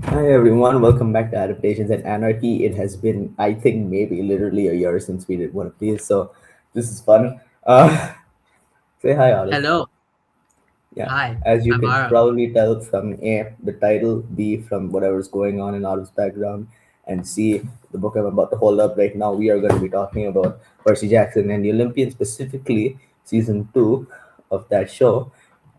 Hi everyone, welcome back to Adaptations and Anarchy. It has been, I think, maybe literally a year since we did one of these, so this is fun. Say hi, Olive. Hello. Yeah, Hi. as you I'm could Ara. probably tell from A, the title, B, from whatever's going on in Olive's background, and C, the book I'm about to hold up right now, we are going to be talking about Percy Jackson and the Olympians, specifically season 2 of that show,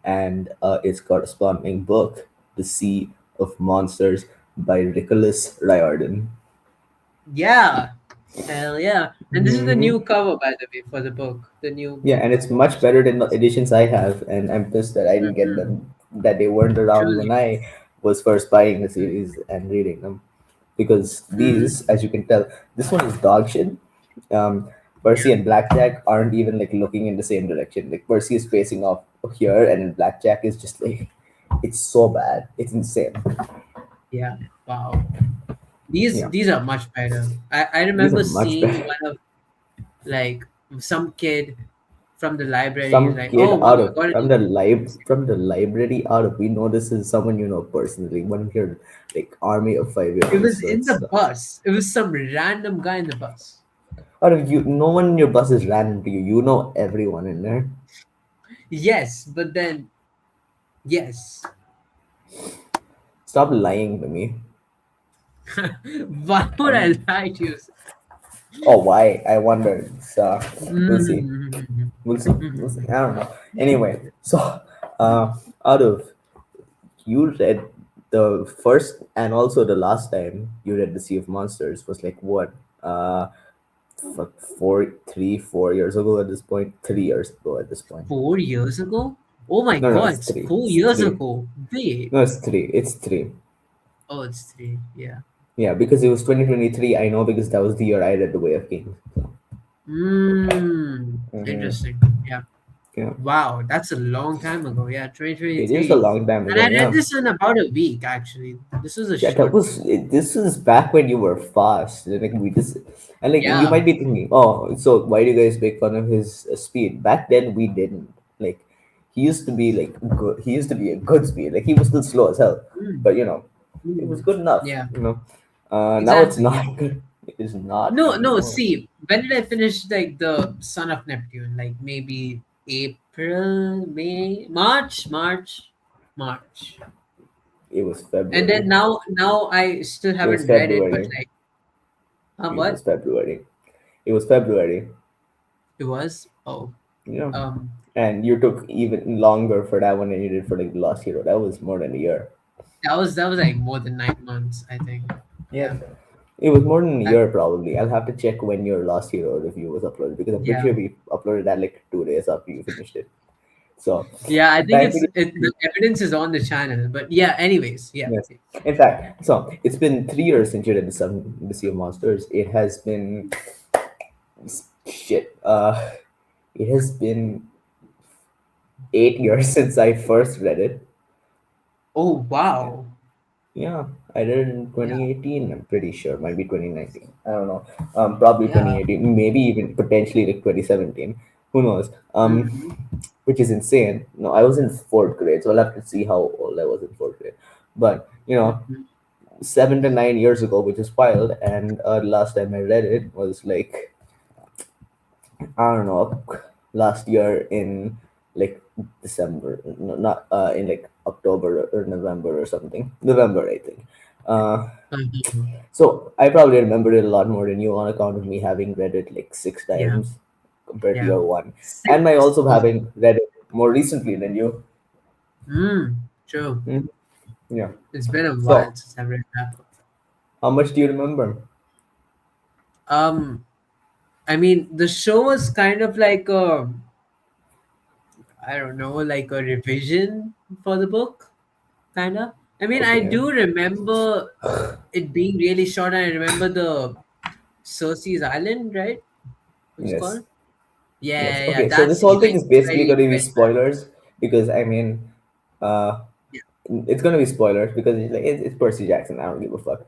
and its corresponding book, The Sea of Monsters by Nicholas Riordan. Yeah. Hell yeah. And this is the Hmm. new cover, by the way, for the book. The new Yeah, book and it's cover. much better than the editions I have, and I'm pissed that I didn't get Mhm. them, that they weren't around when Truly. I was first buying the series and reading them. Because Mm. these, as you can tell, this one is dog shit. Um, Percy Yeah. and Blackjack aren't even like looking in the same direction. Like Percy is facing off here, and then Blackjack is just like, it's so bad, it's insane. Yeah. Wow. These Yeah, these are much better. I these are remember much seeing better. one of like some kid from the library is Some like, kid oh out mom, I of got from it. the library out of, we know this is someone you know personally, one of your like army of 5 year It olds, was so in it's the bus. It was some random guy in the bus. out of you, no one in your bus is random to you, you know everyone in there. Yes, but then yes. Stop lying to me. Why would I I'm lie to you? Oh, why? I wonder. So we'll see. Mhm. We'll see. We'll see. I don't know. Anyway, so out of, you read the first and also the last time you read The Sea of Monsters was like what? Fuck, 4 years ago at this point. 3 years ago at this point. 4 years ago? Oh my No, no, god, it's it's three. four It's years three. ago. Wait. No, it's three. It's three. Oh, it's three. Yeah. Yeah, because it was 2023. I know because that was the year I read The Way of Kings. So, Interesting. Yeah. yeah, Wow, that's a long time ago. Yeah, it is a 2023. long time And ago. I read Yeah. this in about a week, actually. This was a Yeah, that short was week. this was back when you were fast. Like we just, and like you Yeah. might be thinking, oh, so why do you guys make fun of his speed? Back then we didn't. Like he used to be like good. He used to be a good speed. Like he was still slow as hell, Mm, but it was mm. good enough. Yeah, Now it's exactly. Yeah. not good. It is not No, no, anymore. see, when did I finish like the Son of Neptune? Like maybe April, May, March. It was And then February. now I still It was haven't read it, but February. like, It was what February. It was February. it was? Oh, Yeah. um, And you took even longer for that one than you did for like the last hero. That was more than a year. that was like more than 9 months, I think. Yes. Yeah, It was more than a that, year probably. I'll have to check when your last hero review was uploaded because I'm pretty yeah, sure we uploaded that like 2 days after you finished it. So yeah. I the think time it's period. the evidence is on the channel, but yeah. Anyways, yeah, Yes. In fact, so it's been 3 years since you did the Sea of Monsters. It has been shit. It has been 8 years since I first read it. Oh Yeah. wow, Yeah, I did it in yeah, 2018. I'm pretty sure, might be 2019. I don't know. Probably yeah. 2018, maybe even potentially like 2017. Who knows? Hmm. Which is insane. No, I was in fourth grade, so I'll have to see how old I was in fourth grade. But 7 to 9 years ago, which is wild. And last time I read it was like, I don't know, last year in like December, no, not in like October or November or something. November, I think. Uh, so I probably remember it a lot more than you on account of me having read it like six Yeah, times compared to yeah. your one, and my Six. also Oh, having read it more recently than you. true. Mhm. Yeah. It's been a while So since I've read that book. how much do you remember? Um, I mean, the show was kind of like a, I don't know, like a revision for the book, kind of. I mean, I Okay. do remember it being really short. I remember the Cersei's Island, right? What's it Yes. called? Yeah, Yes. yeah, yeah. Okay. So That this whole scene, thing like, is it's basically very, going to be very bad. spoilers because I mean, uh, Yeah, it's gonna be spoilers because it's Percy Jackson. I don't give a fuck.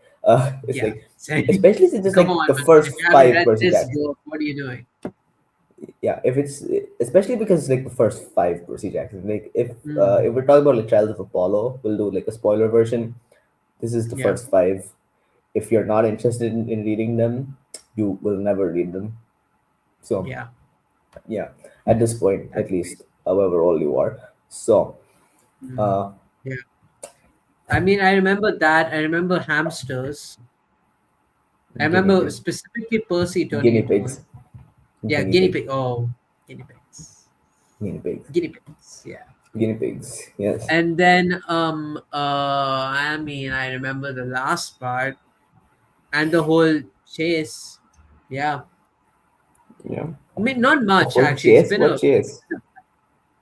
It's yeah. like, So, especially since it's come like on, the man. If first you haven't five read Percy this Jackson. book, what are you doing? Yeah, if it's especially because it's like the first five Percy Jackson. Like if Mm, we're talking about like Trials of Apollo, we'll do like a spoiler version. This is the Yeah. first five. If you're not interested in reading them, you will never read them. So Yeah. yeah, at this point, That's at least, crazy. however old you are. So Mm. uh, Yeah. I mean, I remember that. I remember hamsters. I guinea remember pig, specifically Percy turning guinea into pigs, one. Yeah, guinea guinea pig, pig. Oh, guinea pigs. guinea pigs, Guinea pigs. Yeah. guinea pigs. Yes. And then I mean, I remember the last part and the whole chase. Yeah. Yeah. I mean, not The much whole actually. It's chase. been What a chase?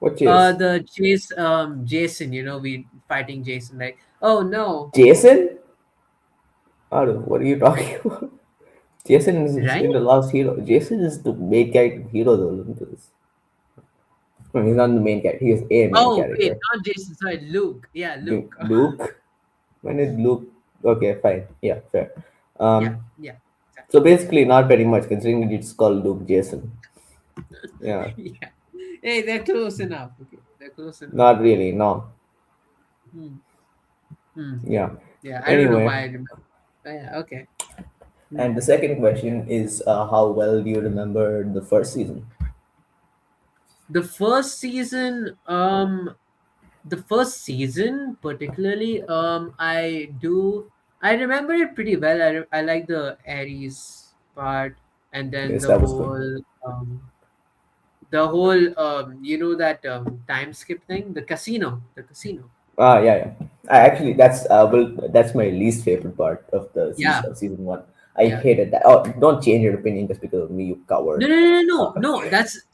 What chase? the chase Jason, we fighting Jason like, "Oh no." Jason? What are you talking about? Jason is Right? in the last hero. Jason is the main character hero of the Olympus. No, he's not the main character. He is a main Oh, wait, character. not Jason, sorry, Luke. Yeah, Luke. Luke? When did Luke? Okay, fine. Yeah, fair. Yeah, Um, yeah, exactly. so basically, not very much, considering that it's called Luke Jason. Yeah, Yeah. Hey, they're close enough. Okay, they're close enough. not really. No. Hmm. Hmm. Yeah. Yeah, I don't know Anyway, why I remember. Oh, yeah, okay. Hmm. and the second question is, how well do you remember the first season? The first season, particularly, I remember it pretty well. I like the Aries part, and then Yes, that was good. that time skip thing, the casino. Yeah, yeah. I actually that's my least favorite part of the Yeah, season one. I yeah. hated that. Oh, don't change your opinion just because of me, you No, coward. no, no, no, Uh, no. No,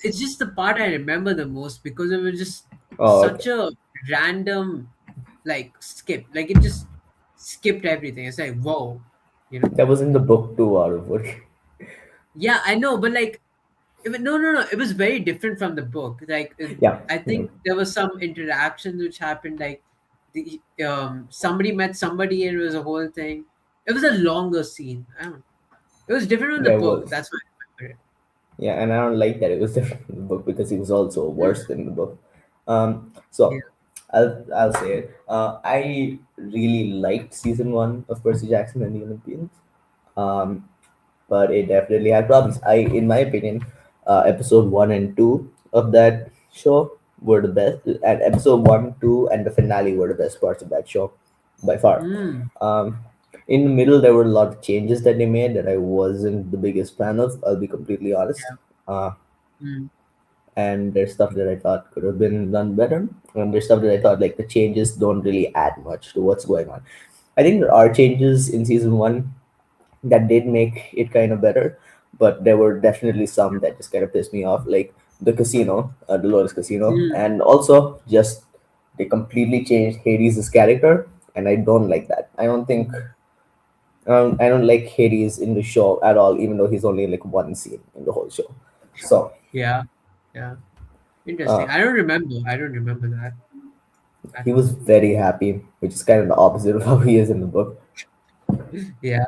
it's just the part I remember the most because it was just oh, okay. such a random like skip. Like it just skipped everything. It's like whoa, you know. That was in the book too, out of what? Yeah, I know, but like no, no, no. It was very different from the book. Like Yeah, I yeah, think there was some interactions which happened. Like the somebody met somebody and it was a whole thing. It was a longer scene. I don't know. It was different from the yeah. It book. was. That's why I remember Yeah, and I don't like that it was different in the book because it was also it. worse than the book. Yeah. So I'll say it. I really liked season one of Percy Jackson and the Olympians. Um, but it definitely had problems. In my opinion, episode one and two of that show were the best, and episode one, two, and the finale were the best parts of that show, by far. Mm. Um, in the middle, there were a lot of changes that they made that I wasn't the biggest fan of. I'll be completely honest. Yeah. Uh, Mm. and there's stuff that I thought could have been done better, and there's stuff that I thought like the changes don't really add much to what's going on. I think there are changes in season one that did make it kind of better, but there were definitely some that just kind of pissed me off, like the casino, the Lotus Casino, Mm. and also just they completely changed Hades' character, and I don't like that. I don't like Hades in the show at all, even though he's only in like one scene in the whole show. So Yeah. Yeah. uh, Interesting. I don't remember that at he was all. very happy, which is kind of the opposite of how he is in the book. Yeah.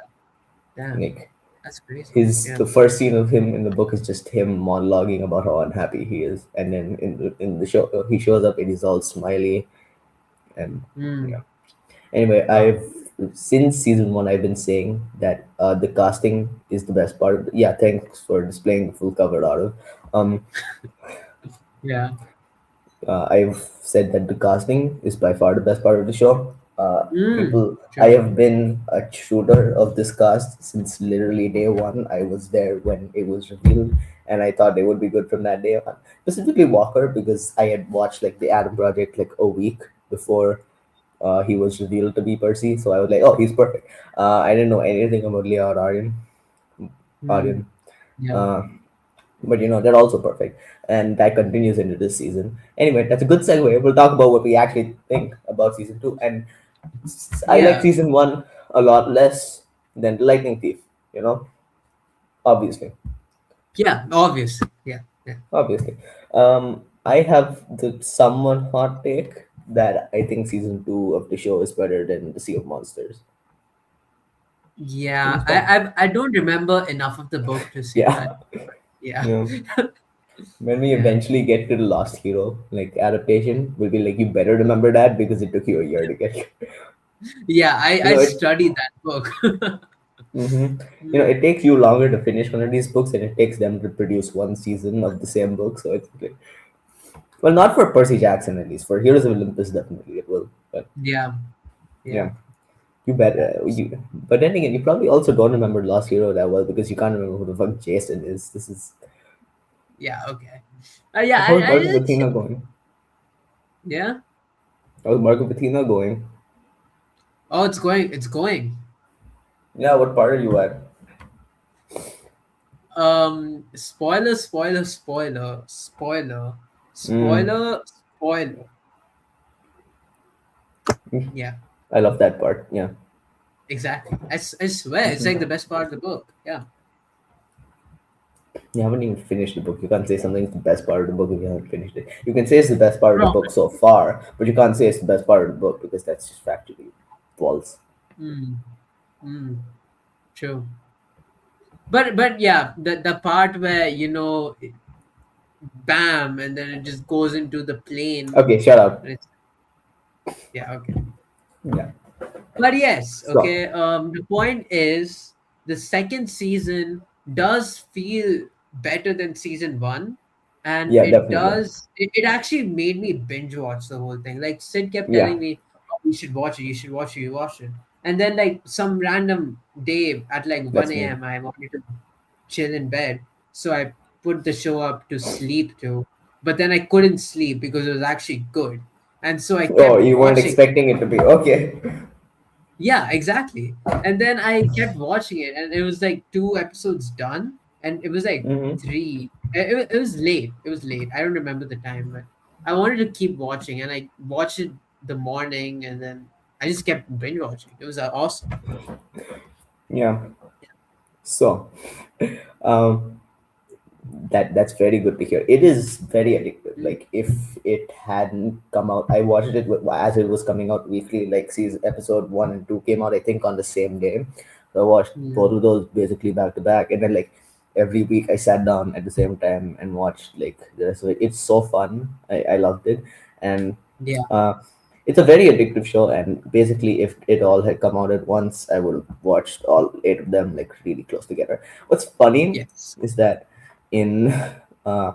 Damn. Like That's crazy. his Yeah. the first scene of him in the book is just him monologuing about how unhappy he is, and then in the show he shows up and he's all smiley and Mm. yeah. Anyway, Wow. I've since season one I've been saying that the casting is the best part of yeah, thanks for displaying the full cover out of um Yeah. I've said that the casting is by far the best part of the show. Mm. I Sure. have been a shooter of this cast since literally day one. I was there when it was revealed, and I thought they would be good from that day on. Specifically Walker, because I had watched like the Adam Project like a week before he was revealed to be Percy. So I was like, oh, he's perfect. I didn't know anything about Leah or Mm. Aryan. Yeah. Uh, but they're also perfect, and that continues into this season. Anyway, that's a good segue. We'll talk about what we actually think about season two, and I like Yeah. season one a lot less than the Lightning Thief. You know, obviously, Yeah. Obviously. Yeah. Yeah. obviously. I have the somewhat hot take that I think season two of the show is better than the Sea of Monsters. Which Yeah. is fine. I don't remember enough of the book to say that. Yeah, Yeah. yeah. When we Yeah. eventually get to the Lost Hero like adaptation, we'll be like, you better remember that because it took you a year to get here. Yeah, You I know it. studied that book. Hmm. You know, Mm, it takes you longer to finish one of these books, and it takes them to produce one season of the same book. So it's like, well, not for Percy Jackson at least. For Heroes of Olympus, definitely it will. But yeah, yeah, yeah. you bet. You. But then again, you probably also don't remember Lost Hero that well because you can't remember who the fuck Jason is. This is. Yeah, okay. Yeah, How's Mark of I Athena going? yeah. How's Mark of Athena going? Oh, it's going. It's going. Yeah, what part are you at? Spoiler, spoiler, spoiler, spoiler, Mm, spoiler, spoiler. Yeah, I love that part. Yeah. exactly. I swear, it's like the best part of the book. Yeah. You haven't even finished the book. You can't say something's the best part of the book if you haven't finished it. You can say it's the best part of the book so Probably. far, but you can't say it's the best part of the book because that's just factually false. Mm, mm, true. But yeah, the part where bam, and then it just goes into the plane. Okay, shut up. And it's yeah, okay. Yeah. But yes, So, okay. The point is the second season does feel better than season one, and yeah, it definitely. does. It actually made me binge watch the whole thing. Like Sid kept Yeah, telling me, oh, "You should watch it. You should watch it. You watch it." And then like some random day at like that's one me. a.m. I wanted to chill in bed, so I put the show up to sleep too. But then I couldn't sleep because it was actually good, and so I Oh, kept you weren't watching. expecting it to be. Okay. Yeah, exactly. And then I kept watching it, and it was like two episodes done, and it was like Mm-hmm. three. It was late. It was late. I don't remember the time, but I wanted to keep watching, and I watched it the morning, and then I just kept binge watching. It was awesome. Yeah. So, um, that's very good to hear. It is very addictive. Mm, Like if it hadn't come out, I watched it as it was coming out weekly. Like season episode 1 and 2 came out, I think, on the same day. So I watched mm, both of those basically back to back, and then like every week I sat down at the same time and watched like the rest of it. It's so fun. I loved it, and yeah. uh, it's a very addictive show. And basically, if it all had come out at once, I would have watched all 8 of them like really close together. What's funny Yes. is that in uh,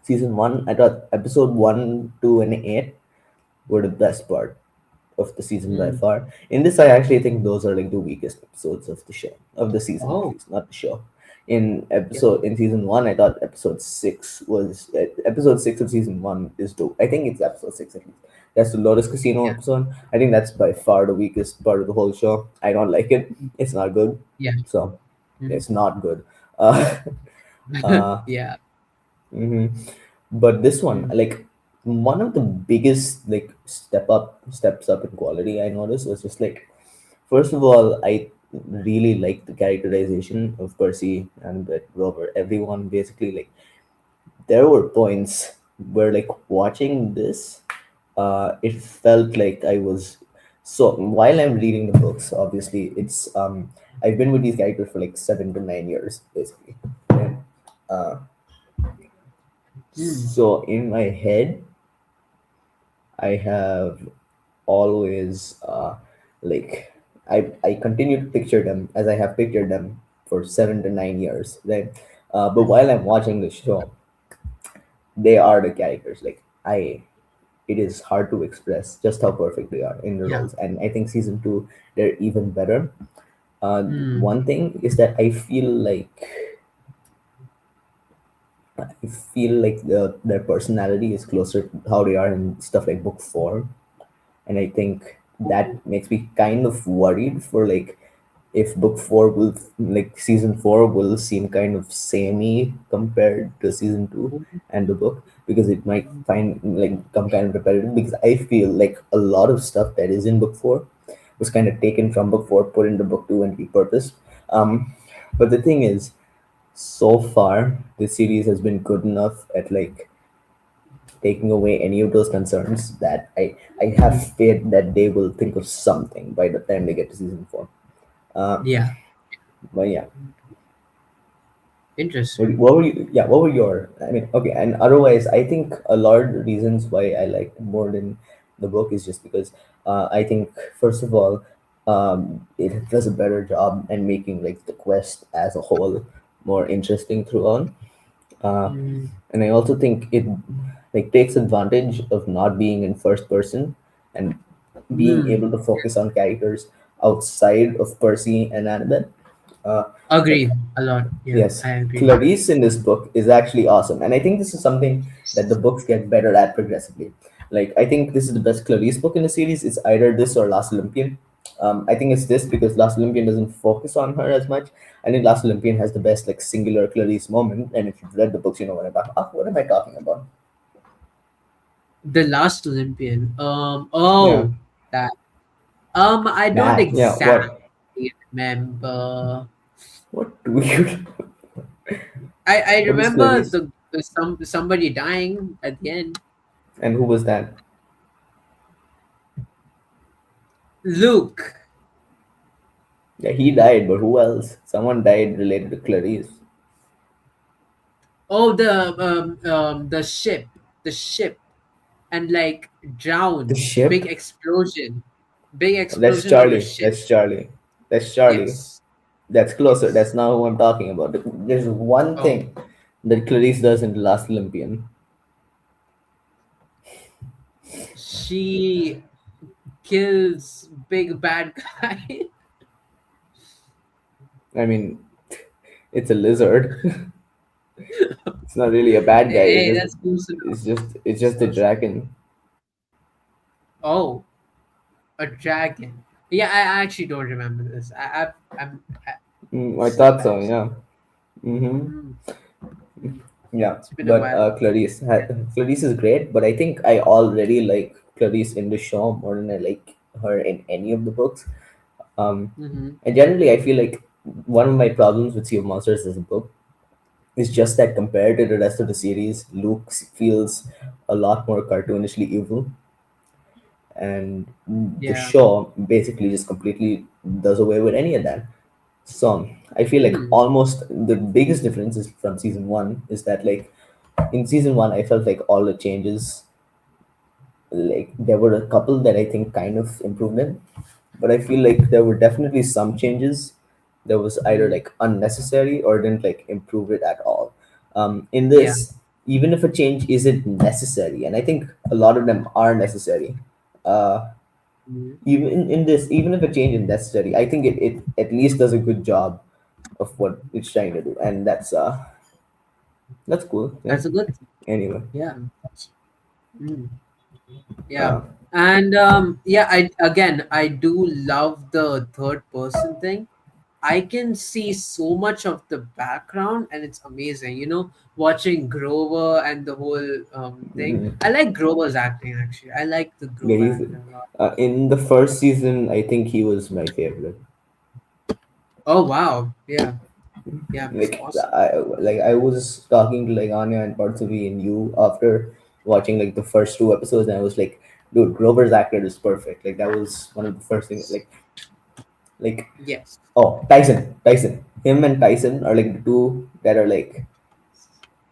season one, I thought episode one, two, and eight were the best part of the season by Mm. far. In this, I actually think those are like the weakest episodes of the show, of the season at Oh, least, not the show. yeah. In season one, I thought episode six of season one is the I think it's episode six at least. That's the Lotus Casino Yeah. episode. I think that's by far the weakest part of the whole show. I don't like it. Mm, It's not good. yeah. So Mhm. it's not good. Uh, uh, Yeah. hmm. But this one, Mm. like one of the biggest like steps up in quality I noticed was just like first of all, I really like the characterization of Percy and that Robert. Everyone basically like there were points where like watching this, it felt like I was so while I'm reading the books, obviously it's I've been with these characters for like 7 to 9 years basically. And, uh, Mm. so in my head, I have always like I continue to picture them as I have pictured them for 7 to 9 years. Right? But Mm. while I'm watching the show, they are the characters. Like it is hard to express just how perfect they are in the Yeah. roles. And I think season two they're even better. Mm. One thing is that I feel like their personality is closer to how they are in stuff like book four, and I think that makes me kind of worried for like if book four will like season four will seem kind of samey compared to season two and the book because it might find like come kind of repetitive because I feel like a lot of stuff that is in book four was kind of taken from book four, put into book two and repurposed. But the thing is, so far this series has been good enough at like taking away any of those concerns that I Mm. have faith that they will think of something by the time they get to season four. Uh, Yeah. but yeah, Interesting. what were you? Yeah, what were your? I mean, okay, and otherwise, I think a lot of the reasons why I liked it more than the book is just because I think first of all, it does a better job in making like the quest as a whole more interesting throughout. uh, Mm, and I also think it like takes advantage of not being in first person and being able mm. to focus on characters outside of Percy and Annabeth. Uh, like Agreed a lot. Yeah, yes, I agree. Clarice in this book is actually awesome, and I think this is something that the books get better at progressively. Like I think this is the best Clarice book in the series. It's either this or Last Olympian. I think it's this because Last Olympian doesn't focus on her as much. I think Last Olympian has the best like singular Clarice moment, and if you've read the books, you know what I'm talking. What am I talking about? The Last Olympian. Yeah, That. I don't that. Yeah, what? exactly remember. What do you? I What is remember Clarice? somebody dying at the end. And who was that? Luke. Yeah, he died, but who else? Someone died related to Clarice. Oh, the ship, and like The drowned. ship. Big That's explosion on a Charlie. ship. That's Charlie. That's Charlie. Yes, That's closer. yes. That's not who I'm talking about. There's one Oh, thing that Clarice does in The Last Olympian. she kills big bad guy. I mean, it's a lizard. It's not really a bad guy. Hey, that's close enough. It's It's just a close enough. dragon. Oh, a dragon. Yeah, I actually don't remember this. I, I it's thought so. bad. Yeah. Mm-hmm. Mm, Yeah. it's been a But while. Clarice is great. But I think I already like Clarice in the show more than I like her in any of the books. Um, Mm-hmm. and generally, I feel like one of my problems with Sea of Monsters as a book is just that compared to the rest of the series, Luke feels a lot more cartoonishly evil, and the Yeah. show basically just completely does away with any of that. So I feel like Mm, almost the biggest difference is from season one is that like in season one I felt like all the changes, like there were a couple that I think kind of improved it, but I feel like there were definitely some changes that was either mm, like unnecessary or didn't like improve it at all. In yeah. this, even if a change isn't necessary, and I think a lot of them are necessary, uh, Mm, even in this, even if a change is necessary, I think it at least does a good job of what it's trying to do, and that's cool. Yeah. that's a good thing. Anyway, Yeah. Mm, yeah. uh, And yeah, I do love the third person thing. I can see so much of the background, and it's amazing. Watching Grover and the whole thing. mm, I like Grover's acting actually. I like the yeah, Grover he's actor a lot. in the first season. I think he was my favorite. Oh wow, yeah, yeah, it's like awesome. I was talking to like Anya and Parthavi and you after watching like the first two episodes, and I was like, dude, Grover's actor is perfect. Like that was one of the first things. Like Yes, oh, Tyson, him and Tyson are like the two that are like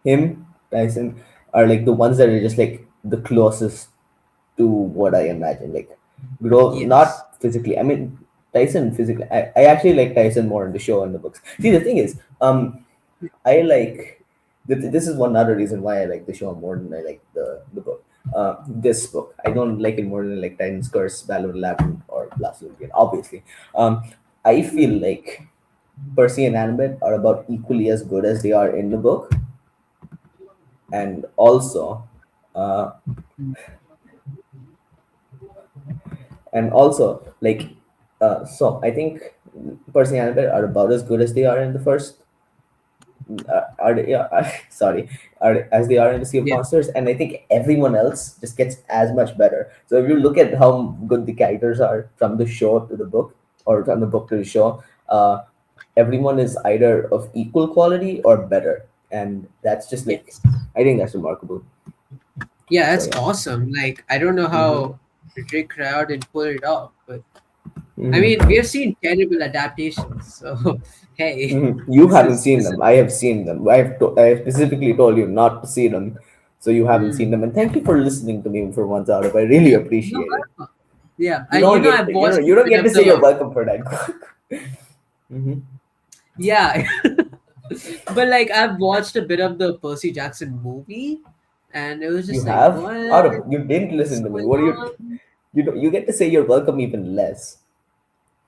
him, Tyson are like the ones that are just like the closest to what I imagine. Like grow yes, not physically. I mean Tyson physically. I actually like Tyson more in the show and the books. See the thing is, I like this is one other reason why I like the show more than I like the book. This book I don't like it more than I like Titan's Curse, Battle of the Labyrinth, or Last Olympian. Obviously, um, I feel like Percy and Annabeth are about equally as good as they are in the book, and also, uh, mm, like, so I think Percy and Annabeth are about as good as they are in the first are they, yeah, sorry, are as they are in the Sea of yeah, Monsters, and I think everyone else just gets as much better. So if you look at how good the characters are from the show to the book, or from the book to the show, everyone is either of equal quality or better, and that's just like yes, I think that's remarkable. yeah. So That's yeah. awesome. Like I don't know Mm-hmm. how Rick Riordan pulled it off, but I mean, we Mm-hmm. have seen terrible adaptations, so hey, Mm-hmm. You this haven't is seen this is them. I have seen them. I have specifically told you not to see them. So you haven't seen Hmm. them, and thank you for listening to me for once out of. I really No, appreciate it. yeah, You don't get I've watched you a don't bit get to of say you're the welcome for that. Hmm. yeah, but like I've watched a bit of the Percy Jackson movie, and it was You just like, have what out of you didn't is listen to me. going What are on? you don't, you get to say you're welcome even less.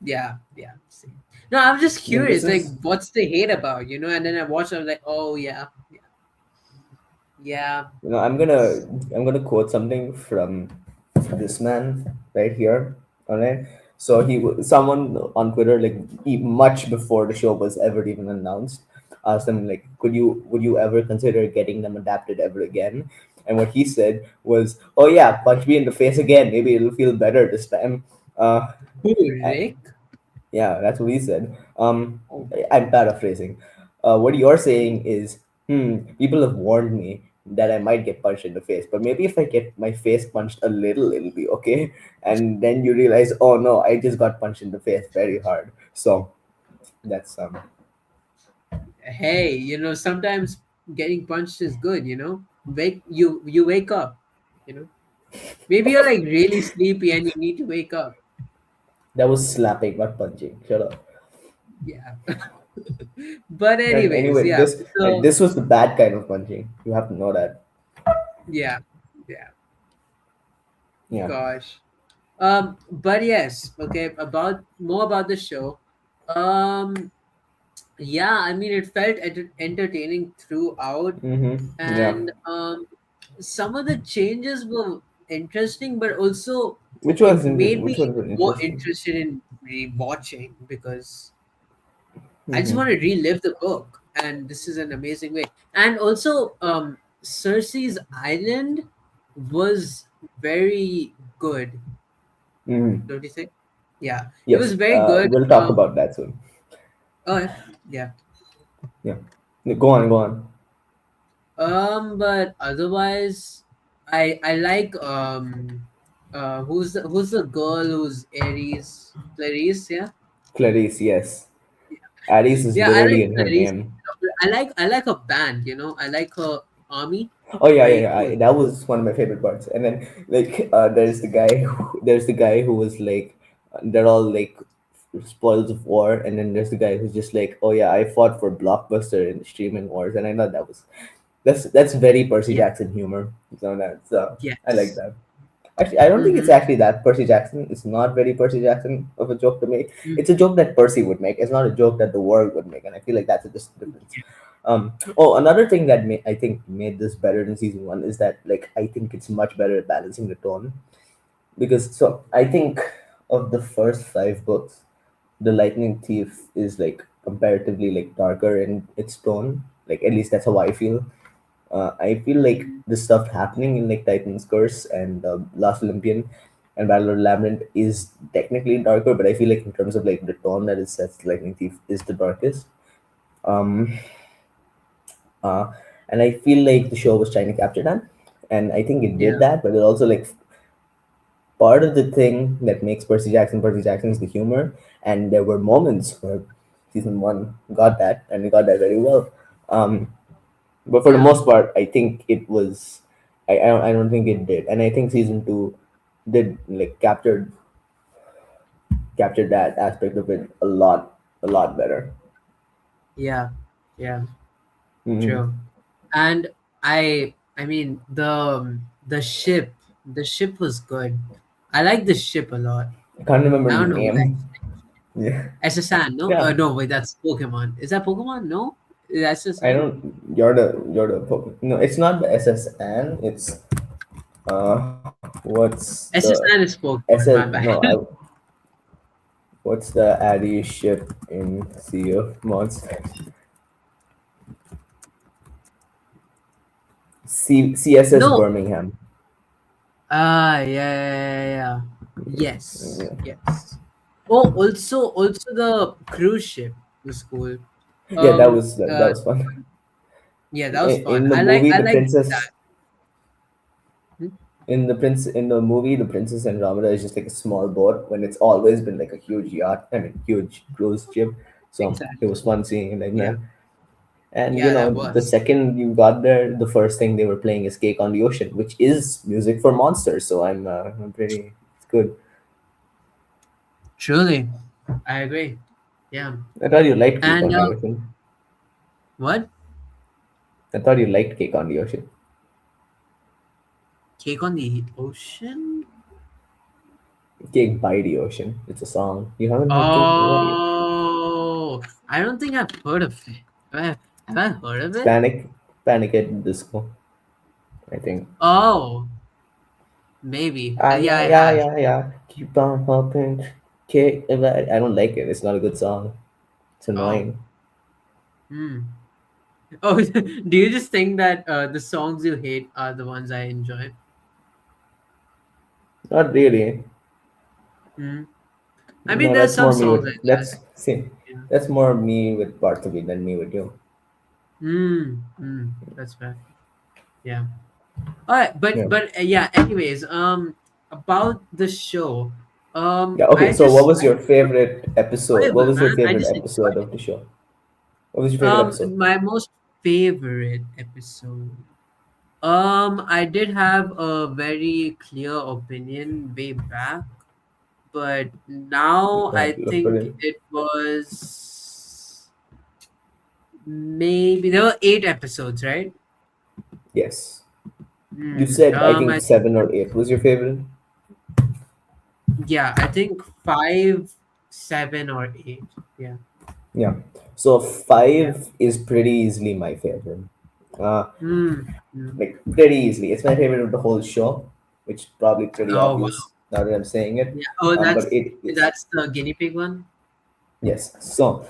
Yeah, yeah. See. No, I'm just I mean, this curious, like, is what's the hate about, you know? And then I watched, I was like, oh yeah, yeah, yeah. I'm gonna quote something from this man right here. Alright, so someone on Twitter, like much before the show was ever even announced, asked him like, would you ever consider getting them adapted ever again? And what he said was, "Oh yeah, punch me in the face again. Maybe it'll feel better this time." Uh, Who, and Rick? yeah, that's what he said. Oh, I'm paraphrasing. What you're saying is, people have warned me that I might get punched in the face, but maybe if I get my face punched a little, it'll be okay. And then you realize, oh no, I just got punched in the face very hard. So that's hey, sometimes getting punched is good, you wake up, you know. Maybe you're like really sleepy and you need to wake up. that was slapping, not punching. Shut up. Yeah. But And anyways, anyway, yeah. So this was the bad kind of punching. You have to know that. yeah, yeah. Yeah. Gosh. But yes, okay, about the show. Um, yeah, I mean, it felt entertaining throughout, Yeah. and some of the changes were interesting, but also it made me Which ones were more interesting? interested in rewatching because I just Mm-hmm. want to relive the book, and this is an amazing way. And also, Cersei's Island was very good, Mm-hmm. don't you think? Yeah, it Yes. was very good. We'll talk about that soon. Oh, yeah. Yeah. Go on. Go on. But otherwise, I like who's the girl who's Aries, Clarice, yeah, Clarice, yes. Aries is yeah. I like literally in her Clarice. name. I like her band. I like her army. Oh yeah, yeah, Very yeah. cool. That was one of my favorite parts. And then like there's the guy who was like they're all like spoils of war, and then there's the guy who's just like, oh yeah, I fought for Blockbuster in the streaming wars, and I thought that's very Percy Yeah. Jackson humor. So that's I like Yes. that. Actually, I don't think it's Mm-hmm. actually that Percy Jackson. It's not very Percy Jackson of a joke to make. It's a joke that Percy would make. It's not a joke that the world would make, and I feel like that's a difference. Oh, another thing that I think made this better than season one is that like I think it's much better at balancing the tone because I think of the first five books, the Lightning Thief is like comparatively like darker in its tone. Like at least that's how I feel. I feel like the stuff happening in like Titan's Curse and Last Olympian and Battle of the Labyrinth is technically darker, but I feel like in terms of like the tone that it sets, Lightning Thief is the darkest. Um, uh, and I feel like the show was trying to capture that, and I think it did Yeah. that. But it also like part of the thing that makes Percy Jackson is the humor, and there were moments where season one got that, and it got that very well. Um, but for the Yeah. most part, I think it was. I don't think it did, and I think season two did like captured that aspect of it a lot better. Yeah. Yeah. Hmm. True. And I mean the ship was good. I like the ship a lot. I can't remember I the don't know why. name. Yeah, SSN, no? yeah. No, wait, that's Pokemon. Is that Pokemon? No? I SSN? don't. You're the no. It's not the SSN. It's what's the SSN is Pokemon, SS? my bad. No, what's the Addy ship in Sea of Monsters? CSS No. Birmingham. Ah, yeah, yeah, yeah, yeah. Yes, Yeah, yes. Oh, also the cruise ship was cool. yeah, Um, that uh, was fun. yeah, that was fun. In the movie, I the like princess that. Hmm? in the movie, the Princess Andromeda is just like a small boat when it's always been like a huge yacht. I mean, huge cruise ship. So it Exactly. was fun seeing it like Yeah. that. And Yeah, that the was. second you got there, the first thing they were playing is Cake on the Ocean, which is music for monsters. So I'm pretty, it's good. Truly, I agree. Yeah. I thought you liked Cake And on the Ocean. what? I thought you liked Cake on the Ocean. Cake on the Ocean? Cake by the Ocean. It's a song. You haven't heard Cake? What are you? Oh, I don't think I've heard of it. Have I heard of It's it? Panic at Disco, I think. Oh, maybe. Ah, Yeah, yeah, I yeah, have. yeah, yeah. Keep on hopping. Cake. I don't like it. It's not a good song. It's Oh, annoying. hmm. Oh, do you just think that the songs you hate are the ones I enjoy? Not really. Hmm. I mean, No, there's that's some more me songs with I like. that's see. Yeah. That's more me with parts of it than me with you. That's fair. Yeah. All right, Yeah. but yeah. Anyways, about the show, Yeah. Okay. So, I just What enjoyable, was your man. I favorite just episode enjoyed of it. the show? What was your favorite episode? My most favorite episode. I did have a very clear opinion way back, but now Go ahead, I look for think it. it was maybe there were 8 episodes, right? Yes. You said I think I think 7 or 8 was your favorite. yeah, I think 5, 7, or 8. Yeah, Yeah. So yeah. 5 is pretty easily my favorite. Uh, Mm, mm. like pretty easily. It's my favorite of the whole show, which is probably pretty Oh wow. obvious now that I'm saying it. Yeah. Oh, But it is. that's the guinea pig one. Yes. So,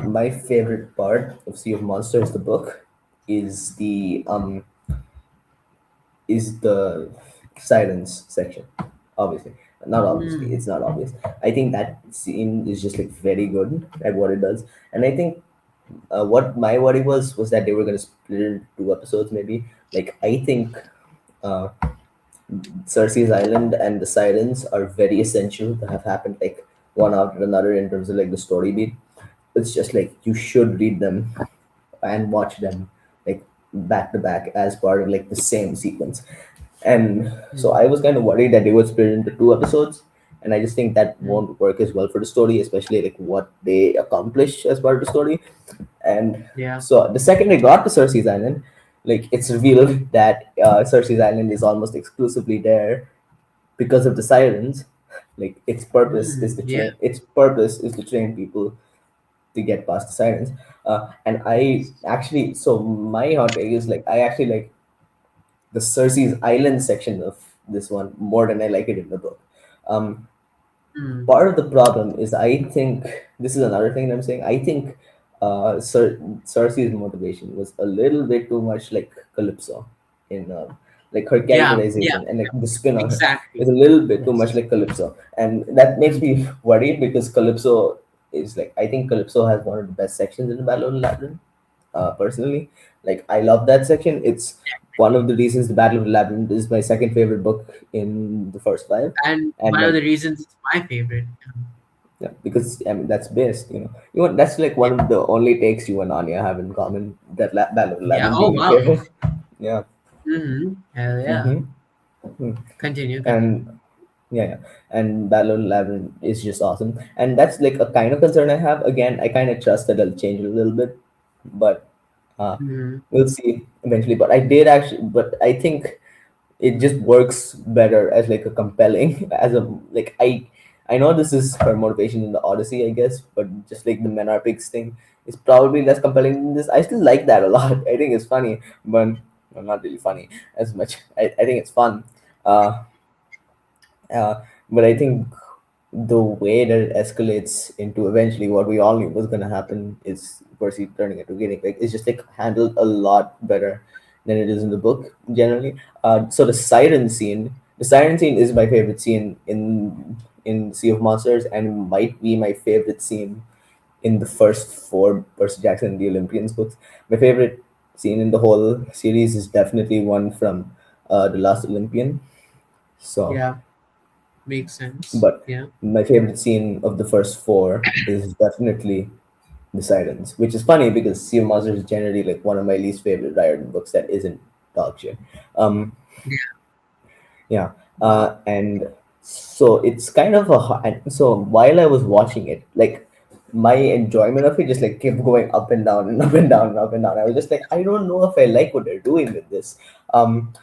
my favorite part of Sea of Monsters, the book, is the Sirens section. Obviously, not obviously. Mm, It's not obvious. I think that scene is just like very good at what it does, and I think what my worry was that they were gonna split it into 2 episodes, maybe. Like I think uh, Cersei's Island and the Sirens are very essential to have happened like one after another in terms of like the story beat. It's just like you should read them and watch them like back to back as part of like the same sequence. And so mm. I was kind of worried that they would split it into 2 episodes, and I just think that Mm. won't work as well for the story, especially like what they accomplish as part of the story. And Yeah. so the second they got to Cersei's Island, like it's revealed that Cersei's Island is almost exclusively there because of the Sirens. Like Yeah. its purpose is to train people to get past the Sirens. And I actually, so my hot take is like I actually like the Cersei's Island section of this one more than I like it in the book. Um, Mm. Part of the problem is I think this is another thing that I'm saying. I think Cersei's motivation was a little bit too much like Calypso in like her Yeah. Yeah. characterization and like the spin on her Exactly. is a little bit too much Yes. like Calypso, and that makes Mm. me worried because Calypso is like I think Calypso has one of the best sections in the Battle of the Labyrinth. Personally, like I love that section. It's one of the reasons the Battle of the Labyrinth is my second favorite book in the first five, And and one of like the reasons it's my favorite. yeah, because I mean that's best. That's like one of the only takes you and Anya have in common. That Battle of the Yeah. Labyrinth Oh being your wow. favorite. Yeah. Hell yeah. Mm-hmm. Continue. And Continue. yeah, and Battle of the Labyrinth is just awesome. And that's like a kind of concern I have. Again, I kind of trust that it'll change a little bit, but uh, Mm-hmm. we'll see eventually. But I think it just works better as like a compelling as a like I know this is her motivation in the Odyssey, I guess, but just like the Menarpix thing is probably less compelling than this. I still like that a lot. I think it's funny, but well, not really funny as much. I think it's fun. Uh, uh, but I think the way that it escalates into eventually what we all knew was gonna happen is Percy turning into guinea pig. It's just like handled a lot better than it is in the book generally. So the siren scene is my favorite scene in Sea of Monsters and might be my favorite scene in the first four Percy Jackson and the Olympians books. My favorite scene in the whole series is definitely one from the Last Olympian. So Yeah. Makes sense. but Yeah. my favorite scene of the first four is definitely the Sirens, which is funny because Sea of Monsters is generally like one of my least favorite Riordan books that isn't dog shit. Um, Yeah. yeah, Wow. and so it's kind of and so while I was watching it, like my enjoyment of it just like kept going up and down and up and down and up and down. I was just like, I don't know if I like what they're doing with this.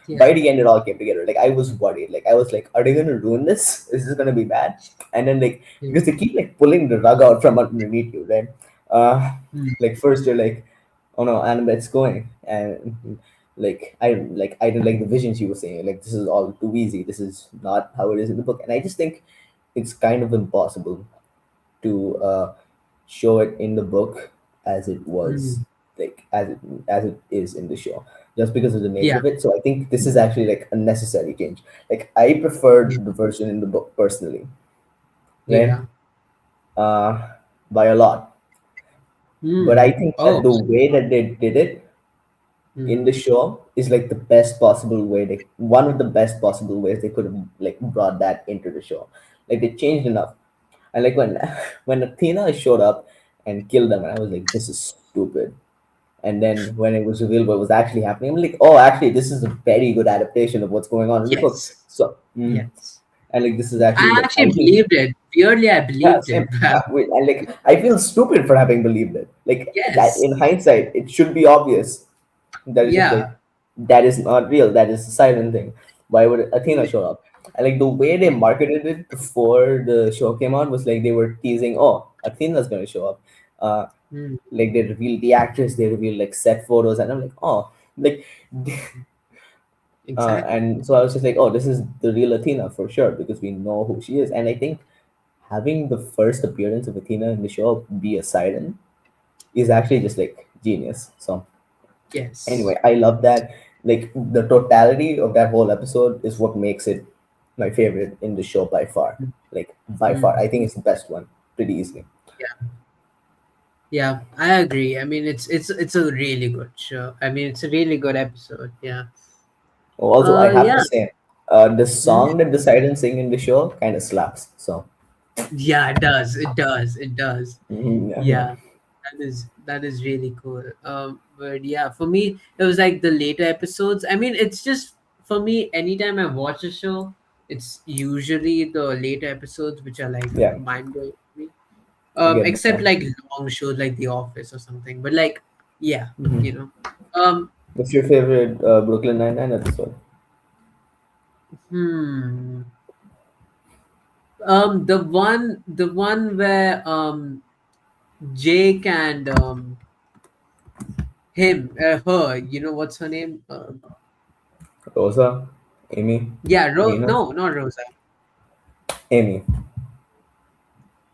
Yeah. By the end, it all came together. Like I was worried. Like I was like, are they gonna ruin this? Is this gonna be bad? And then like Yeah. because they keep like pulling the rug out from underneath you, right? Uh, Mm, like first you're like, oh no, Annabeth's going, and I didn't like the vision she was saying. Like this is all too easy. This is not how it is in the book, and I just think it's kind of impossible to show it in the book as it was, mm, like as it is in the show, just because of the nature yeah. of it. So I think this is actually like a necessary change. Like I Yeah. preferred the version in the book personally, right? Yeah. Uh, by a lot. But I Mm. think that Oh. the way that they did it in Mm, the show is like the best possible way, they one of the best possible ways they could have like brought that into the show. Like they changed enough. And like when when Athena showed up and killed them, and I was like, this is stupid. And then when it was revealed what was actually happening, I'm like, oh, actually, this is a very good adaptation of what's going on in the book. yes. So, Yes. and like this is actually I like actually I think, believed it. Weirdly, I yeah, believed same. it. But Wait, and like I feel stupid for having believed it. Like that yes. in hindsight, it should be obvious that is just like Yeah. that is not real. That is a silent thing. Why would Athena Yeah. show up? And like the way they marketed it before the show came out was like they were teasing, oh, Athena's gonna show up. Uh, Mm, like they revealed the actress, they revealed like set photos, and I'm like, oh, like, exactly. and so I was just like, oh, this is the real Athena for sure because we know who she is. And I think having the first appearance of Athena in the show be a siren is actually just like genius. So anyway, Yes. I love that. Like the totality of that whole episode is what makes it my favorite in the show by far. Like by far, Mm, I think it's the best one pretty easily. yeah. Yeah. I agree. I mean, it's a really good show. I mean, it's a really good episode. Yeah. Also, I have to Yeah. say, the Mm, song that the Sirens sing in the show kind of slaps. So yeah. It does. It does. It does. yeah, yeah, Yeah. That is really cool. But yeah, for me, it was like the later episodes. I mean, it's just for me. Anytime I watch a show, it's usually the later episodes which are like yeah. mind blowing for me. I get that. Except like long shows like The Office or something. But like, yeah, you know. Um, What's your favorite Brooklyn Nine-Nine episode? hmm. The one where Jake and her. You know what's her name? Rosa, Amy, Yeah, Nina, no, not Rosa. Amy.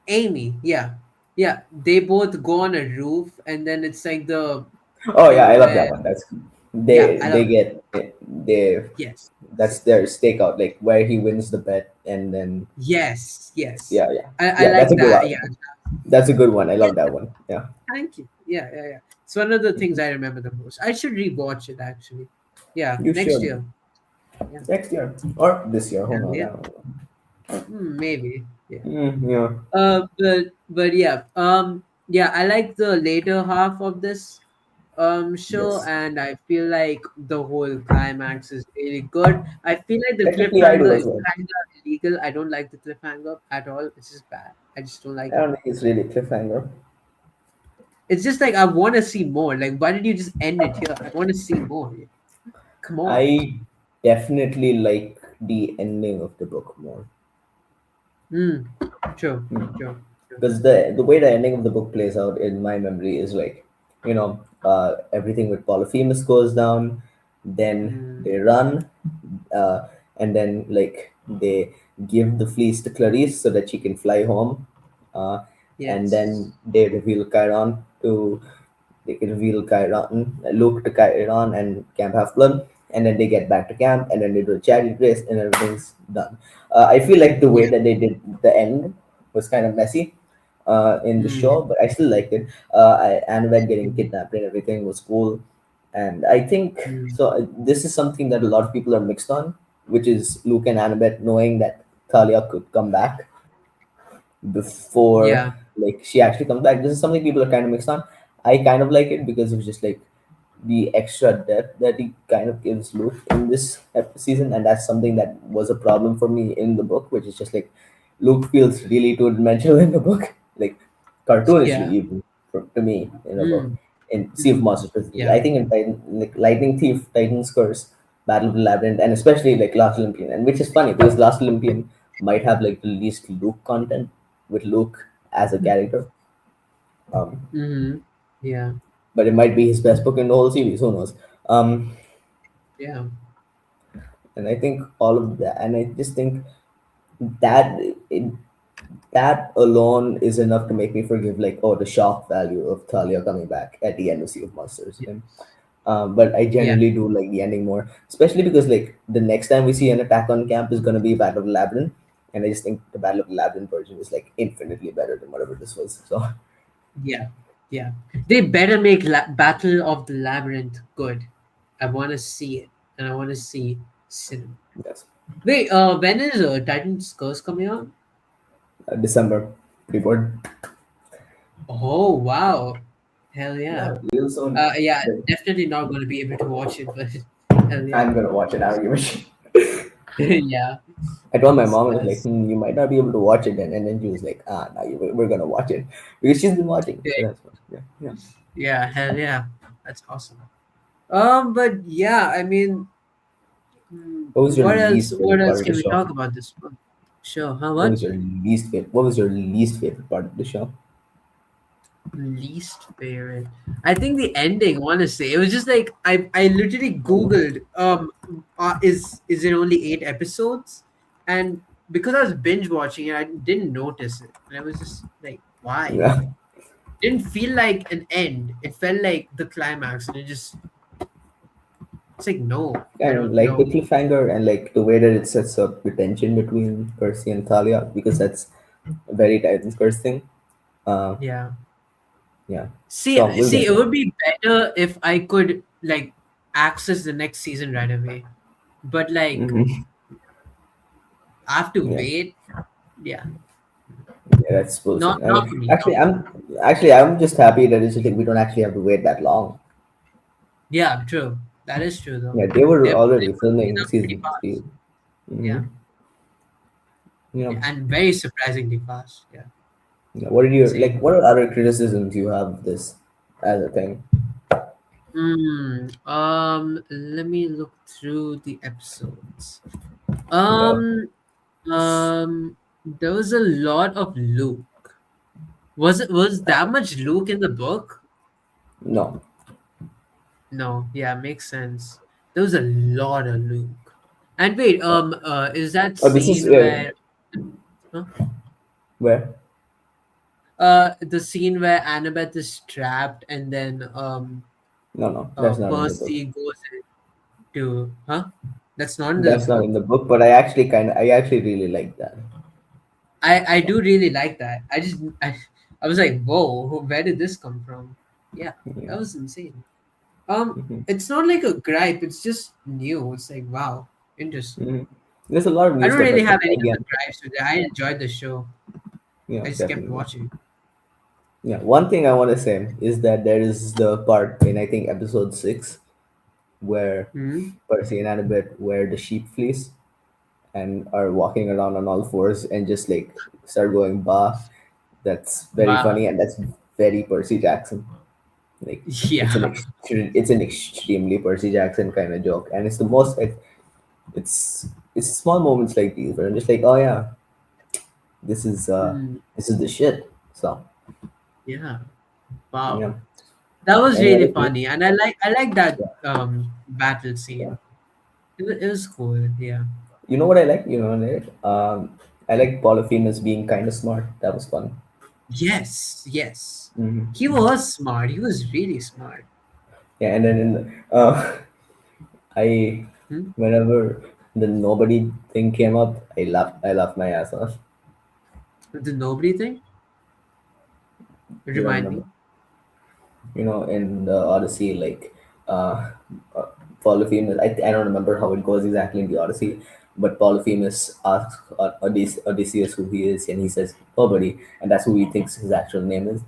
Amy. Yeah, yeah. They both go on a roof, and then it's like the Oh yeah, thing I love that where one. That's yeah, I they love it. get they Yes, that's their stakeout, like where he wins the bet, and then yes, yes. yeah, yeah, I yeah. That's like a good that. one. Yeah, That's a good one. I yeah. love that one. Yeah. Thank you. Yeah, yeah, yeah. It's one of the things I remember the most. I should rewatch it actually. Yeah, You next should year. Yeah, next year or this year. Who yeah, knows? I yeah. don't know. Maybe. Yeah. Yeah. But yeah. Yeah. I like the later half of this show, Yes. and I feel like the whole climax is really good. I feel like the Technically, I do cliffhanger as is well. kind of illegal. I don't like the cliffhanger at all. It's just bad. I just don't I like it. don't think it's really cliffhanger. It's just like I want to see more. Like, why did you just end it here? I want to see more. Come on. I definitely like the ending of the book more. Mm, sure, sure, sure. Because the way the ending of the book plays out in my memory is like, everything with Polyphemus goes down, then Mm, they run, uh, and then like they give the fleece to Clarice so that she can fly home, uh, and yes. then they reveal Chiron to they can reveal Chiron, Luke to Chiron and Camp Half Blood, and then they get back to camp, and then they do a chariot race, and everything's done. I feel like the way Yeah. that they did the end was kind of messy in the Mm, show, but I still liked it. Annabeth getting mm, kidnapped and everything was cool, and I think mm. so. This is something that a lot of people are mixed on, which is Luke and Annabeth knowing that Talia could come back before Yeah. like she actually comes back. This is something people are kind of mixed on. I kind of like it because it was just like the extra depth that he kind of gives Luke in this season, and that's something that was a problem for me in the book, which is just like Luke feels really two-dimensional in the book, like cartoonishly Yeah. even to me in the book. Mm. In Sea of Mm. Monsters specifically, Yeah. I think in Titan, like Lightning Thief, Titan's Curse, Battle of the Labyrinth, and especially like Last Olympian, and which is funny because Last Olympian might have like the least Luke content with Luke as a character, um, Mm-hmm. Yeah. but it might be his best book in the whole series. Who knows? Um, Yeah. and I think all of that, and I just think that it, that alone is enough to make me forgive, like, oh, the shock value of Talia coming back at the end of Sea of Monsters. Yeah. But I Yeah. generally do like the ending more, especially because like the next time we see an attack on camp is gonna be Battle of the Labyrinth, and I just think the Battle of the Labyrinth version is like infinitely better than whatever this was. So Yeah. Yeah. They better make Battle of the Labyrinth good. I want to see it, and I want to see cinema. yes, Wait, when is Titan's Curse coming out? December pre-board. Oh wow, hell Yeah, yeah. real soon. Yeah, But definitely not going to be able to watch it, but hell yeah. I'm gonna watch it. I don't give a shit. Yeah, I told my that's mom, I was like, that's you might not be able to watch it, and then she was like, no, we're gonna watch it because she's been watching, so big. that's fine. Yeah, yeah. Yeah, hell yeah, that's awesome. But yeah, I mean, What was your what else? least What favorite part else of the can we show? talk about this one? Sure. How What what? was your least favorite? What was your least favorite part of the show? Least favorite. I think the ending. Honestly, it was just like I literally googled is it only 8 episodes, and because I was binge watching it, I didn't notice it, and I was just like, why? Yeah, Didn't feel like an end. It felt like the climax, and it just it's like no, I and don't like the know. cliffhanger and like the way that it sets up the tension between Percy and Talia, because that's a very Titan's Curse thing. Uh, Yeah. yeah. See, So we'll see, get it there. would be better if I could like access the next season right away. But like Hmm. I have to Yeah. wait. Yeah. Yeah, that's bullshit. I Not mean, for me. Not for me. actually I'm just happy that it's just like we don't actually have to wait that long. Yeah, true. That is true though. Yeah, they were They already put these filming up pretty season three. fast. Mm-hmm. Yeah. Yeah. Yeah, and very surprisingly fast. Yeah. Yeah. What did you like? Same. What are other criticisms you have of this as a thing? Let me look through the episodes. Yeah. Um, there was a lot of Luke. Was that much Luke in the book? No. No, yeah, makes sense. There was a lot of Luke. And wait, is that Oh, this is scene where huh? where? The scene where Annabeth is trapped and then No, no, that's not in the book. Percy goes into huh? That's not in the That's not book. in the book, but I actually really like that. I do really like that. I was like, whoa, where did this come from? Yeah, Yeah. that was insane. Hmm. It's not like a gripe. It's just new. It's like wow, interesting. Hmm. There's a lot of I new don't stuff really like that. have any Again, other gripes with it. I enjoyed the show. I just kept definitely. watching. Yeah. One thing I want to say is that there is the part in I think episode 6 where Hmm. Percy and Annabeth wear the sheep fleece and are walking around on all fours and just like start going bah. That's very Wow. funny and that's very Percy Jackson. Like Yeah. it's an extremely Percy Jackson kind of joke, and it's the most it's small moments like these where I'm just like, oh yeah, this is uh Hmm. this is the shit. So Yeah. Wow. yeah, That was any really other clue? funny, and I like that Yeah, battle yeah. scene. It was cool. Yeah. You know what I like? You know what I like? I like Polyphemus being kind of smart. That was fun. Yes. Yes. He Hmm. was smart. He was really smart. Yeah, and then I Hmm? whenever the nobody thing came up, I laughed my ass off. The nobody thing. You don't Remind me. remember? In the Odyssey, like uh, uh, Polyphemus. I don't remember how it goes exactly in the Odyssey, but Polyphemus asks Odysseus who he is, and he says nobody, and that's who he thinks his actual name is.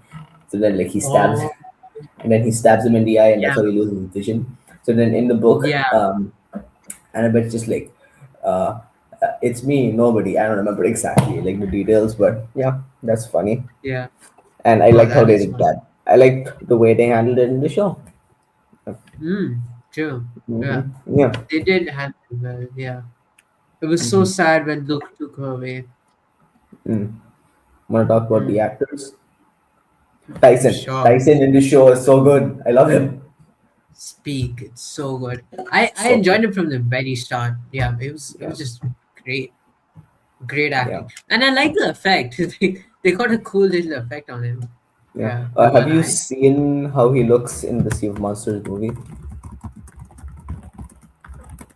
So then, like, he stabs, Oh, and then he stabs him in the eye, and that's yeah, how he loses his vision. So then, in the book, yeah, Annabeth's just like, uh, it's me, nobody. I don't remember exactly like the details, but yeah, that's funny, yeah. and I Oh, liked how that they is did funny. that. I liked the way they handled it in the show. True. Hmm. Yeah, Yeah. they did handle it well. Yeah, it was so Hmm. sad when Luke took her away. Want to talk about the Mm, actors? Tyson. sure. Tyson in the show is so good. I love him. Speak. It's so good. I So enjoyed it from the very start. Yeah, it yeah, was just great, great yeah, acting, and I like the effect. They got a cool little effect on him. yeah. Yeah, the Have one you eye. seen how he looks in the Sea of Monsters movie?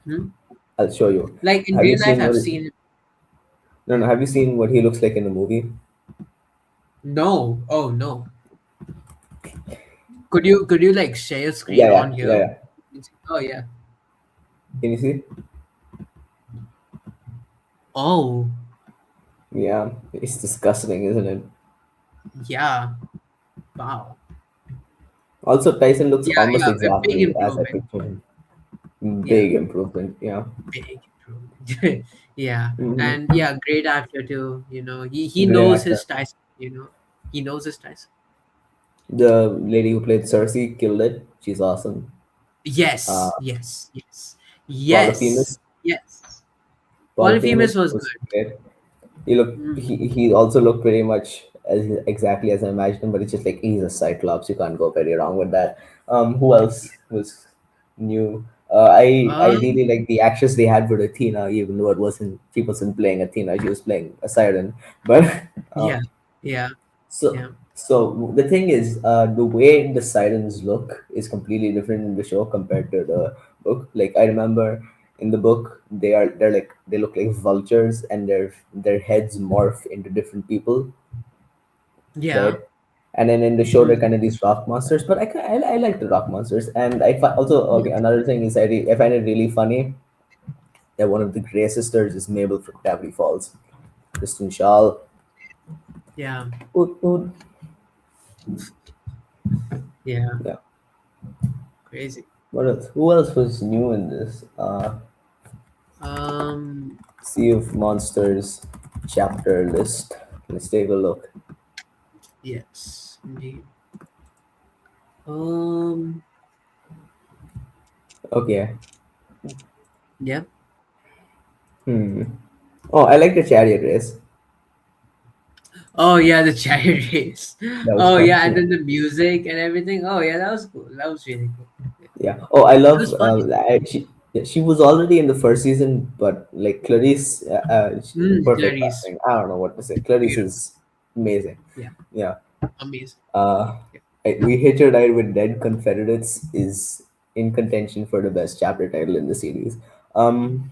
Hmm? I'll show you. Like in Have you real life, seen I've what? seen it. No, no. Have you seen what he looks like in the movie? No, oh no. Could you like share your Yeah, screen on yeah, yeah, here? yeah. Oh yeah. Can you see? Oh Yeah, it's disgusting, isn't it? yeah. Wow. Also, Tyson looks Yeah, almost yeah. A big exactly as I improvement. pictured him. Yeah, Big improvement. Yeah. big improvement. Yeah, Hmm. and yeah, great actor too. He Great knows actor. his Tyson. He knows his Tyson. The lady who played Cersei killed it. She's awesome. Uh, Yes, yes, yes, yes, Polyphemus. yes. Polyphemus Polyphemus was was good. great. He looked. Hmm. He also looked pretty much as exactly as I imagined him, but it's just like he's a Cyclops. You can't go very wrong with that. Who else was new? I Um. really like the actress they had with Athena, even though it wasn't she wasn't playing Athena. She was playing a siren. But Yeah. um, Yeah. so Yeah. the thing is, the way the sirens look is completely different in the show compared to the book. Like I remember in the book, they look like vultures, and their heads morph into different people, Yeah. right? And then in the show, they're Hmm. kind of these rock monsters. But I like the rock monsters, and also okay. Another thing is I find it really funny that one of the Grey sisters is Mabel from Gravity Falls, Kristen Shaw. Yeah. Oot, oot. Yeah. Yeah. Crazy. What else? Who else was new in this? Um. Sea of Monsters chapter list. Let's take a look. Yes. Indeed. Um. Okay. Yeah. Hmm. Oh, I like the chariot race. Oh yeah, the chariot race. That was Oh fun. yeah, and Yeah. then the music and everything. Oh yeah, that was cool. That was really cool. Yeah. Yeah. Oh, I It love. was funny. She was already in the first season, but like Clarice, perfect Clarice. casting. I don't know what to say. Clarice Beautiful. is amazing. Yeah. Yeah. Amazing. Uh, Yeah. We Hit Your Ride with Dead Confederates is in contention for the best chapter title in the series. Um,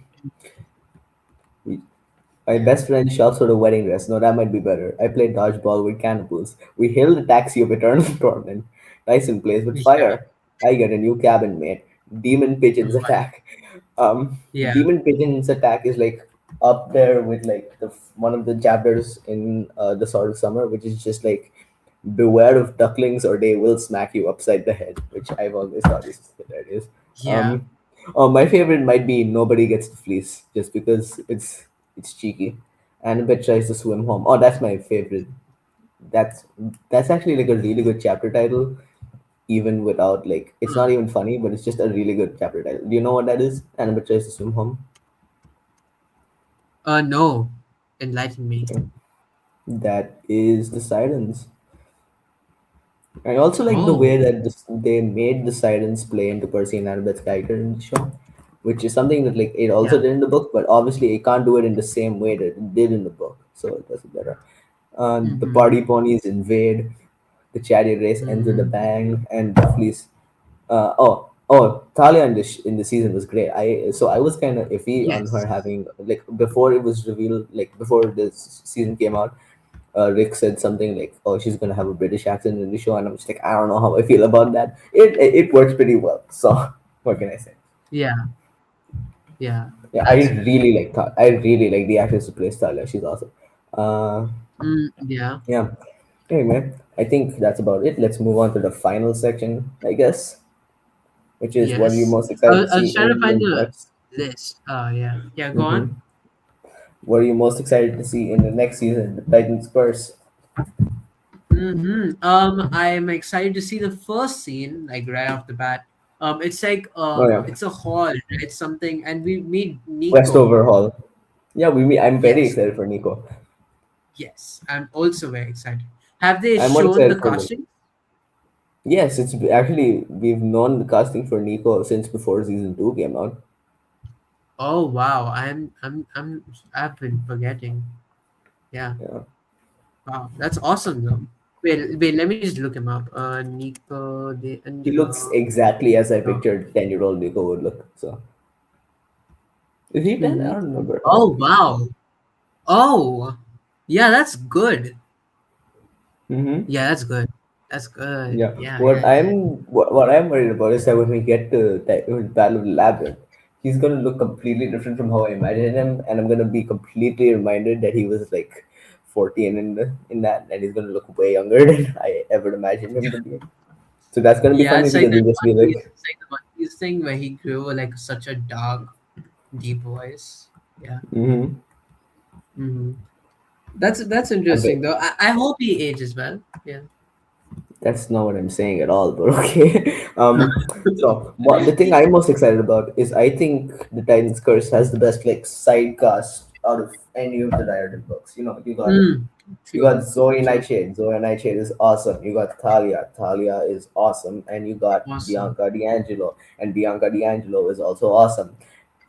My Yeah. best friend shops for a wedding dress. No, that might be better. I played dodgeball with cannibals. We hailed a taxi of eternal torment. Tyson plays with Yeah. fire. I get a new cabin mate. Demon pigeons Right. attack. Yeah. Demon pigeons attack is like up there with like one of the chapters in the Sword of Summer, which is just like beware of ducklings or they will smack you upside the head, which I've always thought is hilarious. Yeah. Um, my favorite might be Nobody Gets the Fleece, just because it's cheeky. Annabeth tries to swim home. Oh, that's my favorite. That's that's actually like a really good chapter title, even without like it's not Hmm. even funny, but it's just a really good chapter title. Do you know what that is? Annabeth tries to swim home. No. Enlighten me. That is the Sirens. I also like the way Oh. that they made the Sirens play into Percy and Annabeth's character in the show, which is something that like it also Yeah. did in the book, but obviously it can't do it in the same way that it did in the book, so it does it better. The Mm-hmm. party ponies invade, the chariot race ends with a Mm-hmm. bang, and the fleece. Talia in the season was great. I was kind of iffy on her Yes. having like before it was revealed, like before this season came out. Rick said something like, "Oh, she's gonna have a British accent in the show," and I'm just like, I don't know how I feel about that. It works pretty well. So what can I say? Yeah, yeah, Yeah, I that's right. really like I really like the actress who plays Talia. She's awesome. Uh, Yeah, yeah. Anyway, I think that's about it. Let's move on to the final section, I guess, which is what are you yes. most excited to I see was trying to in find the the next. list. Yeah, yeah. Go on. Mm-hmm. What are you most excited to see in the next season? The Titans Spurs. I'm excited to see the first scene, like right off the bat. It's like Oh yeah, it's a hall, right? Something, and we meet Nico. Westover Hall. Yeah, I'm very Yes, excited for Nico. yes. I'm also very excited. Have they I'm more shown the excited for them. casting? Yes, it's actually we've known the casting for Nico since before season two came out. Oh wow, I've been forgetting. Yeah, Yeah, wow, that's awesome though. Wait. Let me just look him up. Nico De he looks Angelo. exactly as I Oh. pictured 10-year-old Nico would look. So is he 10? I Mm-hmm. don't remember. Oh wow. Oh, yeah, that's good. Mm-hmm. Yeah, that's good. That's good. Yeah. Yeah, yeah, yeah. What I'm worried about is that when we get to Battle of the Labyrinth, he's gonna look completely different from how I imagined him, and I'm gonna be completely reminded that he was like 14 in that, and he's gonna look way younger than I ever imagined him to be. So that's gonna be Yeah, funny it's like because that he'll just One be Piece. like, It's like the One Piece thing where he grew like such a dark, deep voice. Yeah. mm-hmm. hmm That's I'm interesting though. I hope he ages well. Yeah. That's not what I'm saying at all, but okay. So what the thing I'm most excited about is I think the Titan's Curse has the best like side cast out of any of the Riordan books. You know, Mm, you true. got Zoe True. Nightshade. Zoe Nightshade is awesome. You got Talia. Talia is awesome, and you got Awesome. Bianca D'Angelo, and Bianca D'Angelo is also awesome.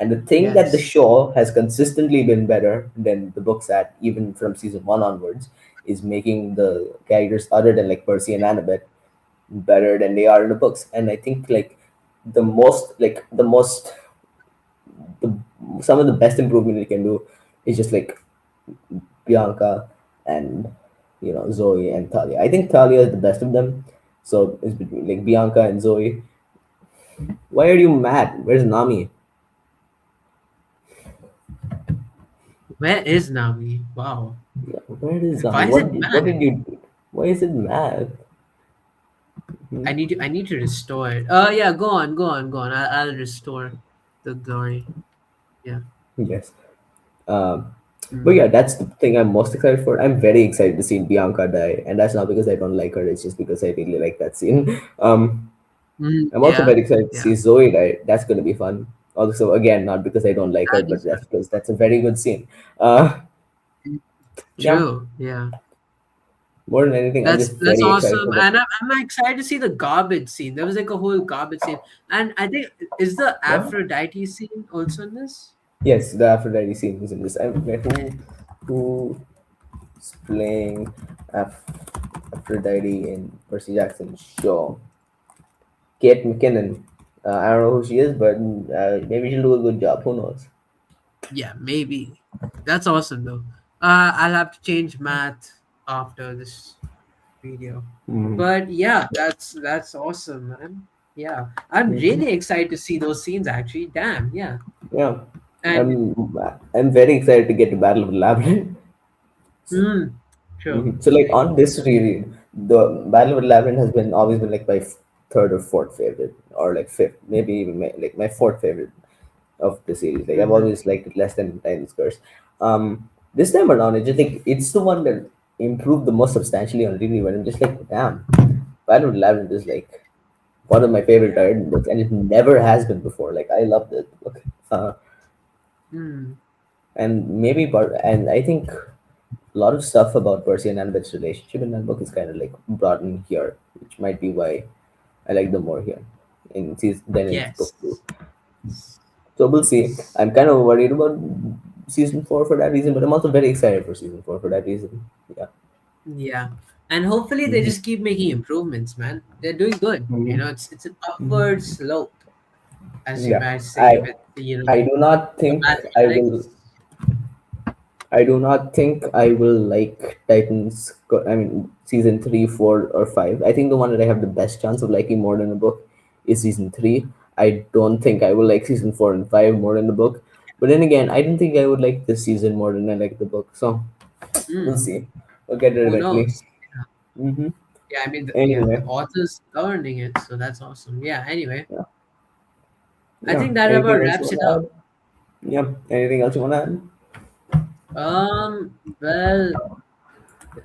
And the thing that the Yes. show has consistently been better than the books at, even from season one onwards, is making the characters other than like Percy and Annabeth better than they are in the books. And I think like the most the some of the best improvement you can do is just like Bianca and Zoe and Talia. I think Talia is the best of them. So it's between like Bianca and Zoe. Why are you mad? Where's Nami? Where is Nami? Wow. Yeah, where is Nami? Why is it What mad? did you do? Why is it mad? Hmm? I need to restore it. Yeah, go on, go on, go on. I'll restore the glory. Yeah. Yes. Um, but Mm. yeah, that's the thing I'm most excited for. I'm very excited to see Bianca die, and that's not because I don't like her. It's just because I really like that scene. I'm also Yeah. very excited to Yeah. see Zoe die. That's gonna be fun. Also, again, not because I don't like her, That'll be but fun. that's because that's a very good scene. Uh, Mm. yeah, True. Yeah. more than anything, I'm just That's very excited awesome, for the and I'm excited to see the garbage scene. There was like a whole garbage scene, and I think is the what? Aphrodite scene also in this? Yes, the Aphrodite scene is in this. Who's playing Aph- Aphrodite in Percy Jackson's show? Kate McKinnon. I don't know who she is, but maybe she'll do a good job. Who knows? Yeah, maybe. That's awesome though. I'll have to change math after this video. Mhm. But yeah, that's awesome, man. Yeah, I'm Mhm. really excited to see those scenes. Actually, damn, yeah. Yeah, And I'm I'm very excited to get to Battle of the Labyrinth. mm, sure, So like on this reread, the Battle of the Labyrinth has been always been like my third or fourth favorite, or like fifth, maybe even like my fourth favorite of the series. Like I've hmm always liked it less than Titan's Curse. This time around, I just think it's the one that improved the most substantially on reread. When I'm just like, damn, Battle of the Labyrinth is like one of my favorite Titan books, and it never has been before. Like I loved it. Look, mm, and maybe part, and I think a lot of stuff about Percy and Annabeth's relationship in that book is kind of like brought in here, which might be why I like them more here in season than in book yes, two. So we'll see. I'm kind of worried about season four for that reason, but I'm also very excited for season four for that reason. Yeah. yeah. And hopefully they Hmm. just keep making improvements, man. They're doing good. Hmm. It's an upward slope, as you Yeah. might say, I with I do not the think I will. mathematics. I do not think I will like Titans. I mean, season three, four, or five. I think the one that I have the best chance of liking more than a book is season three. I don't think I will like season 4 and 5 more than the book. But then again, I didn't think I would like this season more than I like the book. So we'll Hmm. see. We'll get it Who eventually. knows? Yeah. Mm-hmm. Yeah, I mean, yeah, the Anyway, author's governing it, so that's awesome. Yeah. Anyway, yeah, I yeah. think that Anything about else you wraps want it to up. add? Yeah. Anything else you want to add? Well,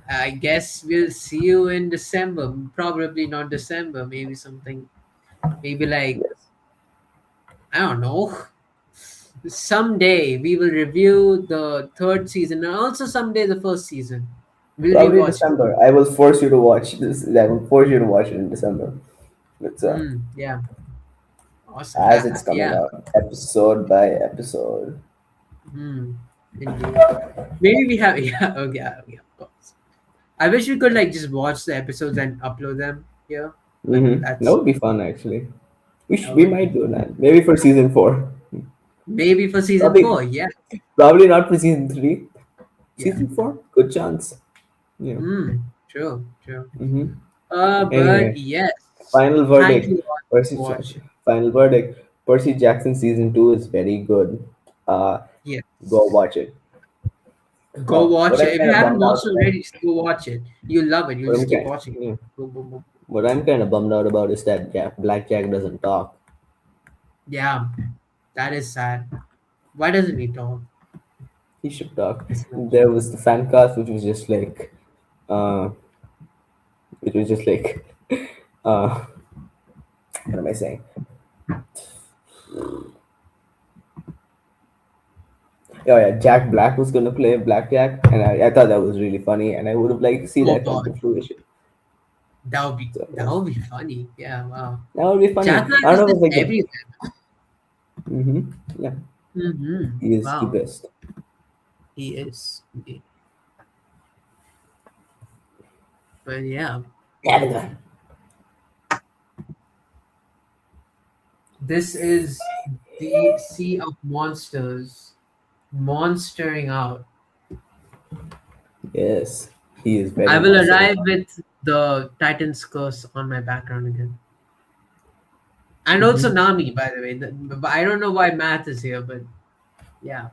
I guess we'll see you in December. Probably not December. Maybe something. Maybe like Yes. I don't know. Someday we will review the third season and also someday the first season. We'll Probably rewatch it. December. I will force you to watch this. I will force you to watch it in December. It's Yeah. Awesome. as it's coming Yeah. out, episode by episode. Hmm. Indeed. Maybe we have. Yeah. Okay. Yeah. Of course. I wish we could like just watch the episodes and upload them here, but That that's would be fun actually. that We would be might do that. Maybe for season 4. maybe for season Probably four. Yeah. probably not for season 3. Yeah. Season 4, good chance. Yeah. True. True. Mm-hmm. But Anyway, yes. final Thank verdict. you all Percy for watching. final verdict. Percy Jackson season 2 is very good. Uh, go Yes. watch it. Go What watch it. I'm If kind you of haven't bummed out watched it about. already, just go watch it. You'll love it. You'll What just I'm keep kind, watching it. yeah. Boom, boom, boom. What I'm kind of bummed out about is that Black Jack doesn't talk. Yeah, that is sad. Why doesn't he talk? He should talk. It's not. There was the fan cast, uh, which was just like, uh, what am I saying? Oh yeah, Jack Black was gonna play Black Jack, and I thought that was really funny, and I would have liked to see Oh that come God, to fruition. So that would be funny. Yeah, wow. that would be funny. Jack Black I don't is know if in it's like the. everywhere. Yeah, Mm-hmm. he is the Wow, best. he is. But yeah, Yeah. this is the Sea of Monsters, monstering out. Yes, he is I very will monstrous. arrive with the Titan's curse on my background again. And also Mm-hmm. Nami, by the way. But I don't know why Math is here, but yeah.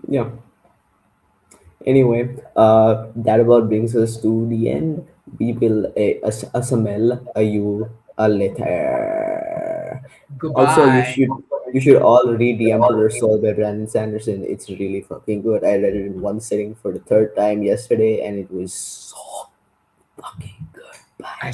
Yeah. Anyway, that about brings us to the end. We will assemble a you a later. Also, Goodbye. you should all read The Emperor's Soul by Brandon Sanderson. It's really fucking good. I read it in one sitting for the third time yesterday, and it was so fucking good. I Bye.